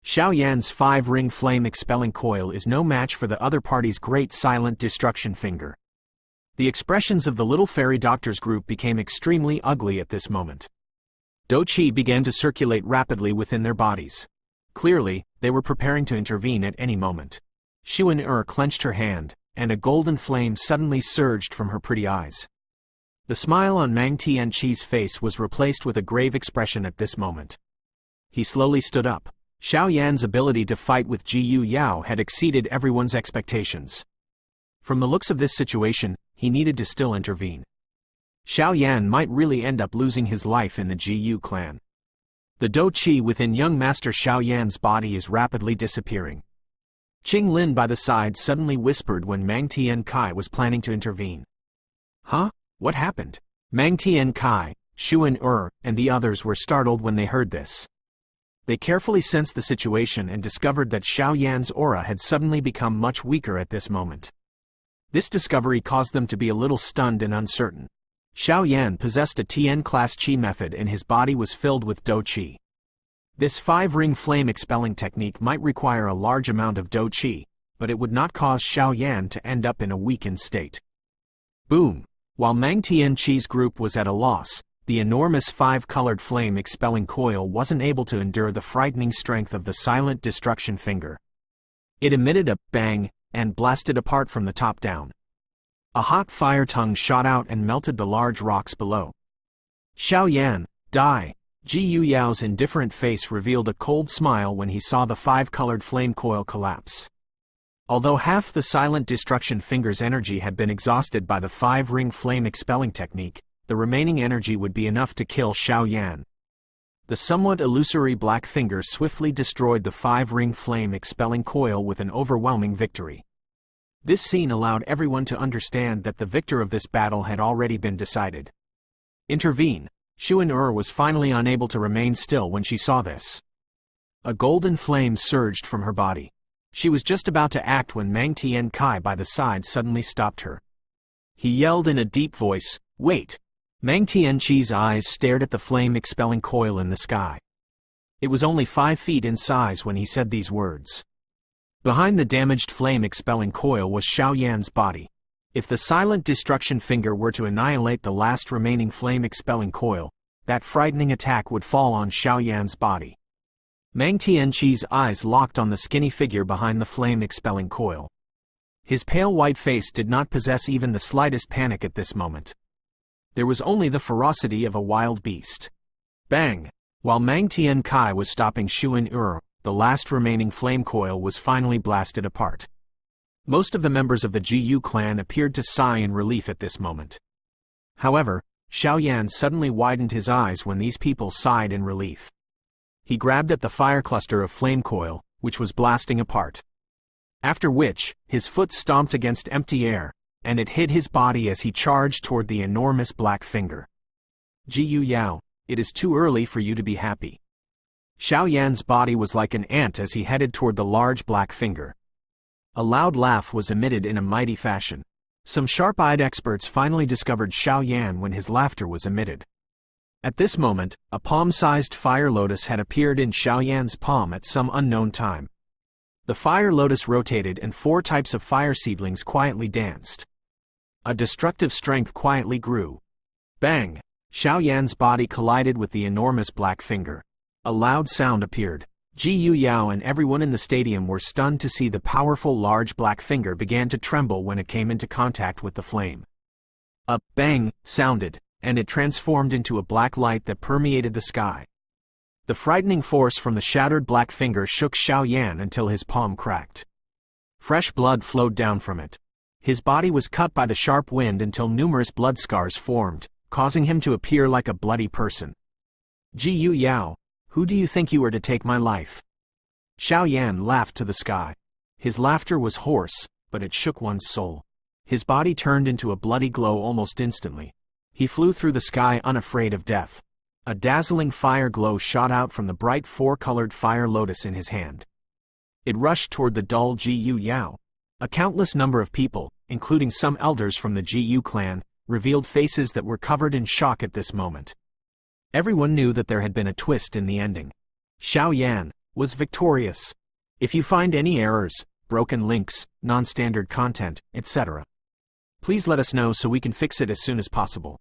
Xiao Yan's five-ring flame-expelling coil is no match for the other party's great silent destruction finger. The expressions of the little fairy doctors group became extremely ugly at this moment. Qi began to circulate rapidly within their bodies. Clearly, they were preparing to intervene at any moment. Xuan clenched her hand, and a golden flame suddenly surged from her pretty eyes. The smile on Mang Tianqi's face was replaced with a grave expression at this moment. He slowly stood up. Xiao Yan's ability to fight with Jiyu Yao had exceeded everyone's expectations. From the looks of this situation, he needed to still intervene. Xiao Yan might really end up losing his life in the Jiyu clan. The Qi within young Master Xiao Yan's body is rapidly disappearing. Qing Lin by the side suddenly whispered when Mang Tiankai was planning to intervene. Huh? What happened? Mang Tiankai, Xuan and the others were startled when they heard this. They carefully sensed the situation and discovered that Xiao Yan's aura had suddenly become much weaker at this moment. This discovery caused them to be a little stunned and uncertain. Xiao Yan possessed a Tian-class Qi method and his body was filled with Qi. This five-ring flame-expelling technique might require a large amount of Qi, but it would not cause Xiao Yan to end up in a weakened state. Boom! While Mang Tianqi's group was at a loss, the enormous five-colored flame-expelling coil wasn't able to endure the frightening strength of the silent destruction finger. It emitted a bang and blasted apart from the top down. A hot fire tongue shot out and melted the large rocks below. Xiao Yan, die! Jiyu Yao's indifferent face revealed a cold smile when he saw the five-colored flame coil collapse. Although half the silent destruction finger's energy had been exhausted by the five-ring flame-expelling technique, the remaining energy would be enough to kill Xiao Yan. The somewhat illusory black finger swiftly destroyed the five-ring flame-expelling coil with an overwhelming victory. This scene allowed everyone to understand that the victor of this battle had already been decided. Intervene! Xuan was finally unable to remain still when she saw this. A golden flame surged from her body. She was just about to act when Mang Tiankai by the side suddenly stopped her. He yelled in a deep voice, "Wait!" Mang Tianqi's eyes stared at the flame-expelling coil in the sky. It was only 5 feet in size when he said these words. Behind the damaged flame-expelling coil was Xiao Yan's body. If the silent destruction finger were to annihilate the last remaining flame-expelling coil, that frightening attack would fall on Xiao Yan's body. Mang Tianqi's eyes locked on the skinny figure behind the flame-expelling coil. His pale white face did not possess even the slightest panic at this moment. There was only the ferocity of a wild beast. Bang! While Mang Tiankai was stopping Xuan the last remaining flame coil was finally blasted apart. Most of the members of the Jiyu clan appeared to sigh in relief at this moment. However, Xiao Yan suddenly widened his eyes when these people sighed in relief. He grabbed at the fire cluster of flame coil, which was blasting apart. After which, his foot stomped against empty air, and it hit his body as he charged toward the enormous black finger. Jiyu Yao, it is too early for you to be happy. Xiao Yan's body was like an ant as he headed toward the large black finger. A loud laugh was emitted in a mighty fashion. Some sharp-eyed experts finally discovered Xiao Yan when his laughter was emitted. At this moment, a palm-sized fire lotus had appeared in Xiao Yan's palm at some unknown time. The fire lotus rotated and 4 types of fire seedlings quietly danced. A destructive strength quietly grew. Bang! Xiao Yan's body collided with the enormous black finger. A loud sound appeared. Jiyu Yao and everyone in the stadium were stunned to see the powerful large black finger began to tremble when it came into contact with the flame. A bang sounded, and it transformed into a black light that permeated the sky. The frightening force from the shattered black finger shook Xiao Yan until his palm cracked. Fresh blood flowed down from it. His body was cut by the sharp wind until numerous blood scars formed, causing him to appear like a bloody person. Jiyu Yao, who do you think you are to take my life? Xiao Yan laughed to the sky. His laughter was hoarse, but it shook one's soul. His body turned into a bloody glow almost instantly. He flew through the sky unafraid of death. A dazzling fire glow shot out from the bright four-colored fire lotus in his hand. It rushed toward the dull Gu Yao. A countless number of people, including some elders from the Gu clan, revealed faces that were covered in shock at this moment. Everyone knew that there had been a twist in the ending. Xiao Yan was victorious. If you find any errors, broken links, non-standard content, etc., please let us know so we can fix it as soon as possible.